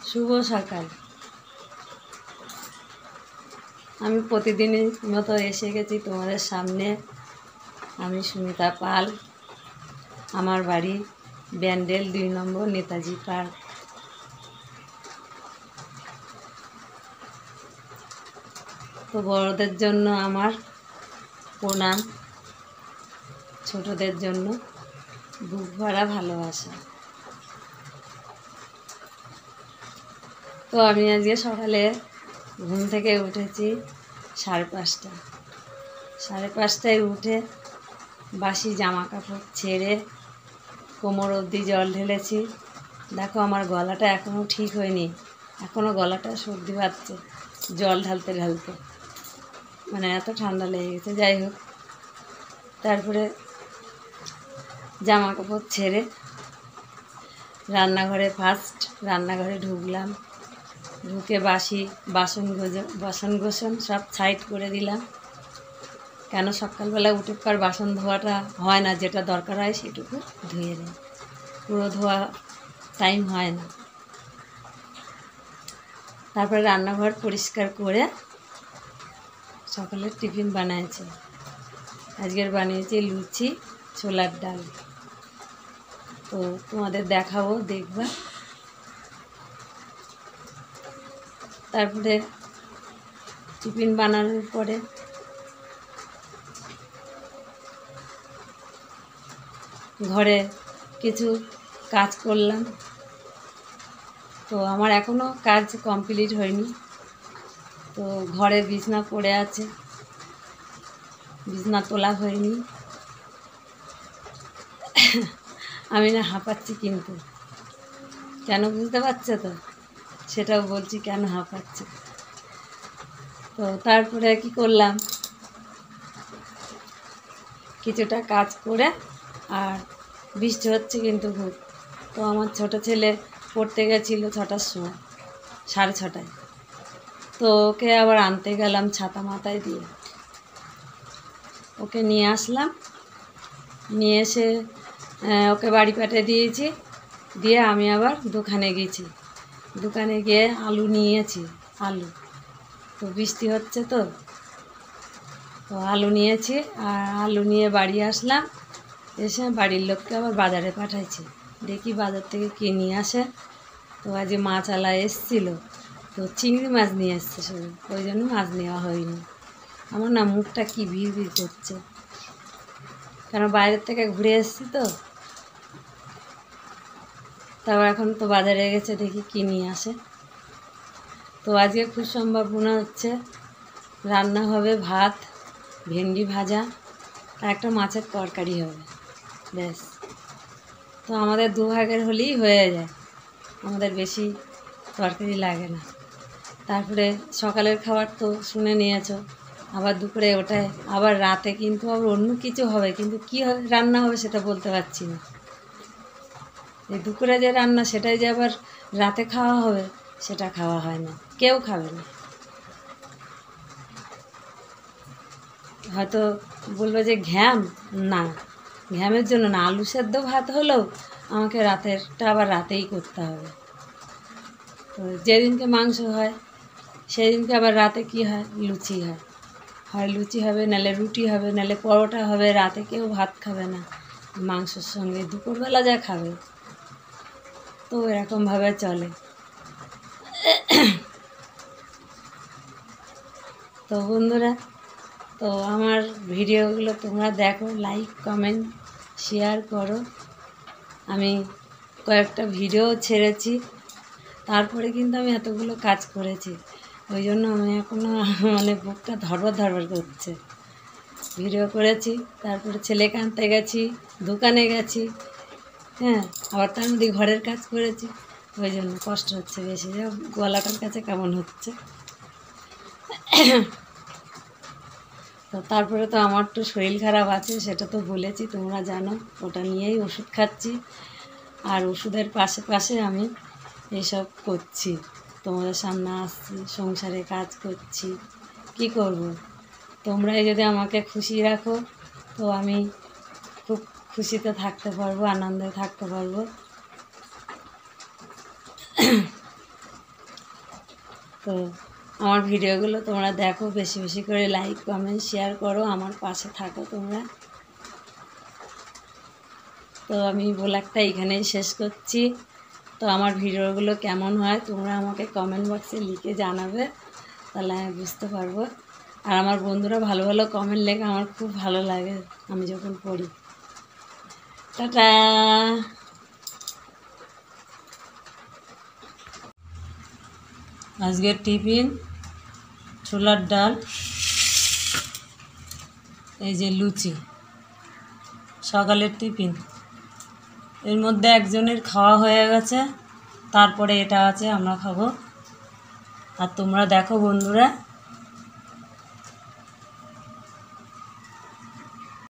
শুভ সকাল। আমি প্রতিদিনের মতো এসে গেছি তোমাদের সামনে। আমি সুমিতা পাল, আমার বাড়ি ব্যান্ডেল 2 নম্বর নেতাজি পার্ক। তো বড়দের জন্য আমার প্রণাম, ছোটদের জন্য বুক ভরা ভালোবাসা। তো আমি আজকে সকালে ঘুম থেকে উঠেছি 5:30। 5:30টায় উঠে বাসি জামা কাপড় ছেড়ে কোমর অবধি জল ঢেলেছি। দেখো আমার গলাটা এখনও ঠিক হয়নি, এখনও গলাটা সর্দি পাচ্ছে জল ঢালতে ঢালতে, মানে এত ঠান্ডা লেগে গেছে। যাই হোক, তারপরে জামা কাপড় ছেড়ে রান্নাঘরে রান্নাঘরে ঢুকলাম। ঢুকে বাসি বাসন গোসন সব সাইড করে দিলাম। কেন সকালবেলা উঠে পর বাসন ধোয়াটা হয় না, যেটা দরকার হয় সেটুকু ধুয়ে নিই, পুরো ধোয়া টাইম হয় না। তারপরে রান্নাঘর পরিষ্কার করে সকালে টিফিন বানিয়েছি। আজকের বানিয়েছি লুচি ছোলার ডাল। তো তোমাদের দেখাবো, দেখবা। তারপরে টিফিন বানানোর পরে ঘরে কিছু কাজ করলাম। তো আমার এখনও কাজ কমপ্লিট হয়নি। তো ঘরে বিছনা পড়ে আছে, বিছনা তোলা হয়নি। আমি না হাঁপাচ্ছি, কিন্তু কেন বুঝতে পারছো তো, সেটাও বলছি কেন হাঁপাচ্ছি। তো তারপরে কি করলাম, কিছুটা কাজ করে, আর বৃষ্টি হচ্ছে কিন্তু খুব। তো আমার ছোট ছেলে পড়তে গেছিলো 6টার সময়, 6:30টায়। তো ওকে আবার আনতে গেলাম ছাতা মাথায় দিয়ে, ওকে নিয়ে আসলাম। নিয়ে এসে ওকে বাড়ি পাঠিয়ে দিয়েছি। দিয়ে আমি আবার দোকানে গেছি। দোকানে গিয়ে আলু নিয়েছি, আলু। তো বৃষ্টি হচ্ছে, তো আলু নিয়েছি, আর আলু নিয়ে বাড়ি আসলাম। এসে বাড়ির লোককে আবার বাজারে পাঠাইছি, দেখি বাজার থেকে কী নিয়ে আসে। তো আজকে মাছওয়ালা এসেছিলো, তো চিংড়ি মাছ নিয়ে এসছে শুধু, ওই জন্য মাছ নেওয়া হয়নি। আমার না মুখটা কি ভিড় করছে, কারণ বাইরের থেকে ঘুরে এসেছি। তো তারপর এখন তো বাজারে গেছে, দেখি কী নিয়ে আসে। তো আজকে খুব সম্ভাবনা হচ্ছে রান্না হবে ভাত, ভেন্ডি ভাজা, আর একটা মাছের তরকারি হবে, ব্যাস। তো আমাদের 2 ভাগের হলেই হয়ে যায়, আমাদের বেশি তরকারি লাগে না। তারপরে সকালের খাবার তো শুনে নিয়েছ, আবার দুপুরে ওটায়, আবার রাতে কিন্তু আবার অন্য কিছু হবে, কিন্তু কী রান্না হবে সেটা বলতে পারছি না। এই দুপুরে যে রান্না, সেটাই যে আবার রাতে খাওয়া হবে, সেটা খাওয়া হয় না, কেউ খাবে না। হয়তো বলবে যে ঘ্যাম, না, ঘ্যামের জন্য না, আলু সেদ্ধ ভাত হলেও আমাকে রাতেরটা আবার রাতেই করতে হবে। তো যেদিনকে মাংস হয় সেদিনকে আবার রাতে কি হয়, লুচি হয়, হয় লুচি হবে, নাহলে রুটি হবে, নাহলে পরোটা হবে। রাতে কেউ ভাত খাবে না মাংসের সঙ্গে, দুপুরবেলা যা খাবে। তো এরকমভাবে চলে। তো বন্ধুরা, তো আমার ভিডিওগুলো তোমরা দেখো, লাইক কমেন্ট শেয়ার করো। আমি কয়েকটা ভিডিও ছেড়েছি, তারপরে কিন্তু আমি এতগুলো কাজ করেছি, ওই জন্য আমি এখনও মানে বুকটা ধরবার করছে। ভিডিও করেছি, তারপরে ছেলেকে আনতে গেছি, দোকানে গেছি, হ্যাঁ, আবার তার মধ্যে ঘরের কাজ করেছি, ওই জন্য কষ্ট হচ্ছে বেশি। গলাটার কাছে কেমন হচ্ছে। তো তারপরে তো আমার তো শরীর খারাপ আছে, সেটা তো বলেছি, তোমরা জানো। ওটা নিয়েই ওষুধ খাচ্ছি, আর ওষুধের পাশে আমি এসব করছি, তোমাদের সামনে আসছি, সংসারে কাজ করছি। কি করব, তোমরাই যদি আমাকে খুশি রাখো, তো আমি খুব খুশিতে থাকতে পারবো, আনন্দে থাকতে পারবো। তো আমার ভিডিওগুলো তোমরা দেখো, বেশি বেশি করে লাইক কমেন্ট শেয়ার করো, আমার পাশে থাকো তোমরা। তো আমি ব্লগটা এখানেই শেষ করছি। তো আমার ভিডিওগুলো কেমন হয় তোমরা আমাকে কমেন্ট বক্সে লিখে জানাবে, তাহলে আমি বুঝতে পারবো। আর আমার বন্ধুরা ভালো ভালো কমেন্ট লেখে, আমার খুব ভালো লাগে আমি যখন পড়ি। টাটা। আজকের টিফিন ছোলার ডাল, এই যে লুচি, সকালের টিফিন। এর মধ্যে একজনের খাওয়া হয়ে গেছে, তারপরে এটা আছে আমরা খাবো। আর তোমরা দেখো বন্ধুরা,